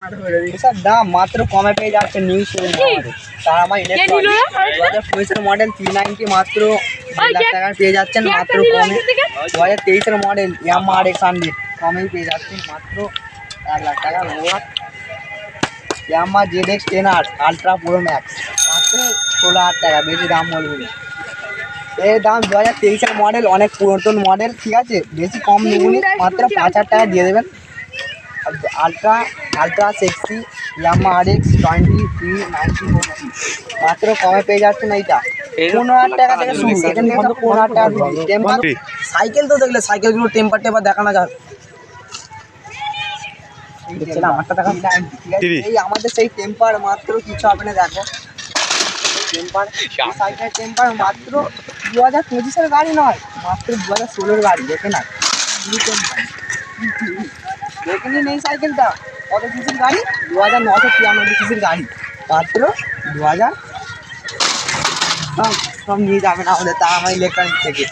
এসব দাম মাত্র কমে পেয়ে যাচ্ছে নিউ শোরুম তার আমার ইলেকট্রনিক 2025 মডেল 390 মাত্র 2 লাখ টাকায় পেয়ে যাচ্ছেন মাত্র কমে। 2023 মডেল ইয়ামাহা RX 100 কমেই পেয়ে যাচ্ছেন মাত্র 1 লাখ টাকা। Yamaha ZX 10R ultra pro max মাত্র 16,000 টাকা, বেশি দাম বলবো না। এর দাম 2023 মডেল, অনেক পুরাতন মডেল, ঠিক আছে, বেশি কম নেবুনি, মাত্র 5,000 টাকা দিয়ে দেবেন। আলট্রা সেক্সি ইয়ামাহা RX 2390 মাত্র কমে পেয়ে যাচ্ছেন। এইটা 15,000 টাকা থেকে শুরু, এখান থেকে 15,000 টাকা। টেম্পার সাইকেল তো দেখলে সাইকেলগুলো টেম্পার দেখানো যাবে। এই আমাদের সেই টেম্পার মাত্র কিছু হবে না, দেখো টেম্পার সাইকেল টেম্পার মাত্র 2025 গাড়ি নয়, মাত্র 2016 গাড়ি। দেখে না দেখে নিন এই সাইকেলটা কত সিসির গাড়ি, 2993 সিসির গাড়ি, মাত্র 2000। সব নিয়ে যাবেন আমাদের তা আমার ইলেকট্রনিক থেকে।